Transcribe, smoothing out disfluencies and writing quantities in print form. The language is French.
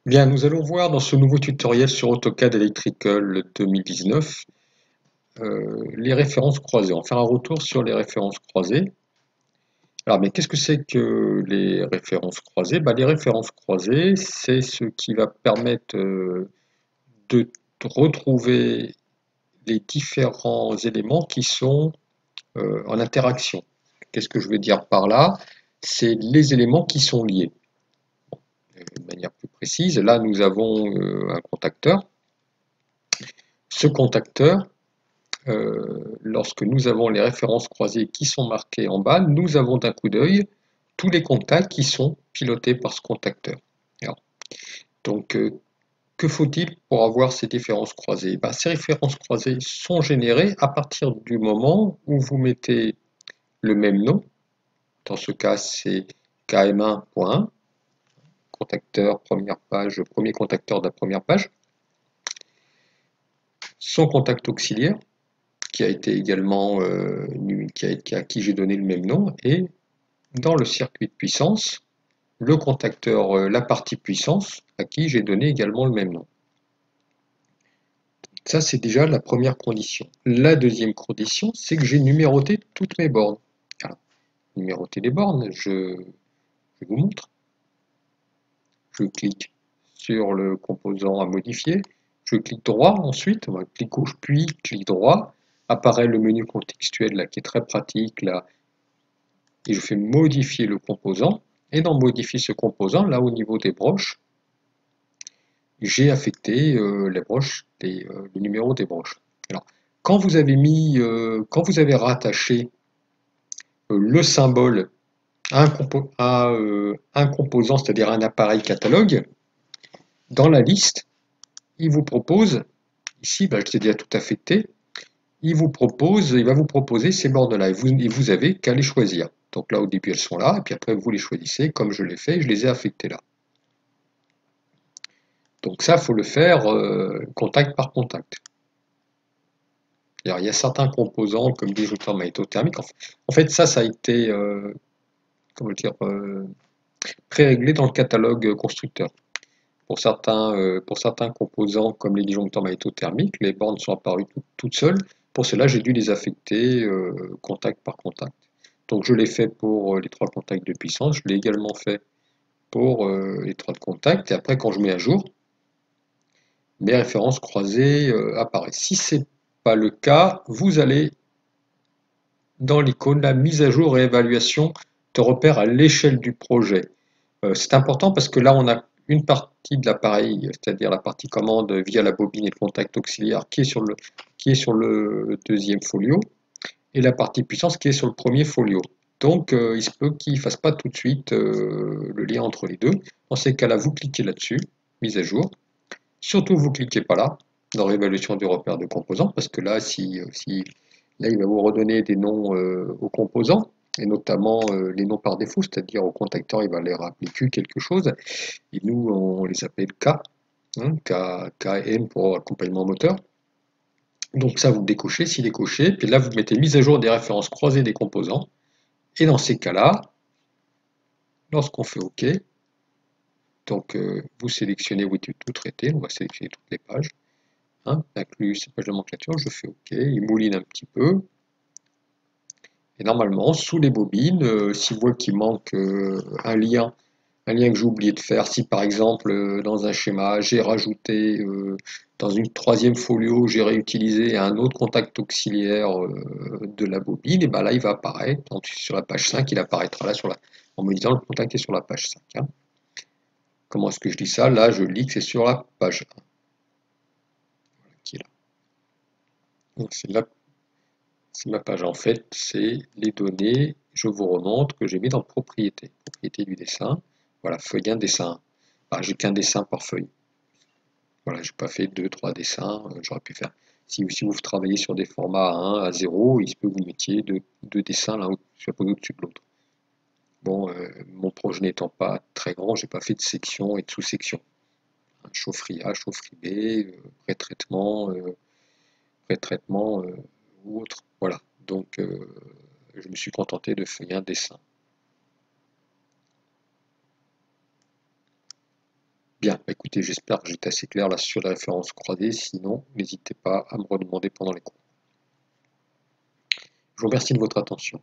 Bien, nous allons voir dans ce nouveau tutoriel sur AutoCAD Electrical 2019 les références croisées. On va faire un retour sur les références croisées. Alors, mais qu'est-ce que c'est que les références croisées? Les références croisées, c'est ce qui va permettre de retrouver les différents éléments qui sont en interaction. Qu'est-ce que je veux dire par là? C'est les éléments qui sont liés. De manière plus précise, là, nous avons un contacteur. Ce contacteur, lorsque nous avons les références croisées qui sont marquées en bas, nous avons d'un coup d'œil tous les contacts qui sont pilotés par ce contacteur. Alors, donc, que faut-il pour avoir ces références croisées? Ces références croisées sont générées à partir du moment où vous mettez le même nom. Dans ce cas, c'est km1.1, contacteur, première page, premier contacteur de la première page. Son contact auxiliaire, qui a été également à qui j'ai donné le même nom, et dans le circuit de puissance, le contacteur, la partie puissance, à qui j'ai donné également le même nom. Ça, c'est déjà la première condition. La deuxième condition, c'est que j'ai numéroté toutes mes bornes. Alors, numéroter les bornes, je vous montre. Je clique sur le composant à modifier. Je clique droit ensuite, clic gauche puis clic droit. Apparaît le menu contextuel là, qui est très pratique là, et je fais modifier le composant. Et dans modifier ce composant, là au niveau des broches, j'ai affecté les broches, le numéro des broches. Alors, quand vous avez rattaché le symbole à un composant, c'est-à-dire un appareil catalogue, dans la liste, il vous propose, ici, je l'ai déjà tout affecté, il va vous proposer ces bornes-là, et vous avez qu'à les choisir. Donc là, au début, elles sont là, et puis après, vous les choisissez, comme je l'ai fait, je les ai affectées là. Donc ça, il faut le faire contact par contact. Alors, il y a certains composants, comme disjoncteur magnétothermique. En fait, ça a été comment dire, pré-réglé dans le catalogue constructeur. Pour certains composants, comme les disjoncteurs magnétothermiques, les bornes sont apparues toutes seules. Pour cela, j'ai dû les affecter contact par contact. Donc je l'ai fait pour les 3 contacts de puissance, je l'ai également fait pour les 3 de contact, et après quand je mets à jour, mes références croisées apparaissent. Si ce n'est pas le cas, vous allez dans l'icône la mise à jour et évaluation de repères à l'échelle du projet. C'est important parce que là on a une partie de l'appareil, c'est-à-dire la partie commande via la bobine et le contact auxiliaire qui est sur le deuxième folio, et la partie puissance qui est sur le premier folio. Donc il se peut qu'il ne fasse pas tout de suite le lien entre les deux. Dans ces cas-là, vous cliquez là-dessus, mise à jour. Surtout, vous ne cliquez pas là, dans l'évaluation du repère de composants, parce que là, là, il va vous redonner des noms aux composants, et notamment les noms par défaut, c'est-à-dire au contacteur, il va les rappeler Q quelque chose, et nous, on les appelle K, hein, KM pour accompagnement moteur. Donc ça, vous le décochez, s'il est coché, puis là, vous mettez mise à jour des références croisées des composants, et dans ces cas-là, lorsqu'on fait OK, donc vous sélectionnez oui, tout traité, on va sélectionner toutes les pages, hein, inclus ces pages de nomenclature, je fais OK, il mouline un petit peu, et normalement, sous les bobines, si vous voyez qu'il manque un lien que j'ai oublié de faire, si par exemple dans un schéma j'ai rajouté dans une troisième folio, j'ai réutilisé un autre contact auxiliaire de la bobine, et bien là il va apparaître, sur la page 5, il apparaîtra là en me disant le contact est sur la page 5. Hein. Comment est-ce que je dis ça? Là je lis que c'est sur la page 1, qui est là. Donc c'est ma page en fait, c'est les données, je vous remonte, que j'ai mis dans propriété du dessin. Voilà, feuille 1, dessin 1. J'ai qu'un dessin par feuille. Voilà, j'ai pas fait 2, 3 dessins, j'aurais pu faire. Si vous travaillez sur des formats à 1, à 0, il se peut que vous mettiez deux dessins l'un au-dessus de l'autre. Bon, mon projet n'étant pas très grand, j'ai pas fait de section et de sous-section. Chaufferie A, chaufferie B, pré-traitement, ou autre. Voilà, donc je me suis contenté de faire un dessin. Bien, bah, écoutez, j'espère que j'étais assez clair là sur les références croisées, sinon n'hésitez pas à me redemander pendant les cours. Je vous remercie de votre attention.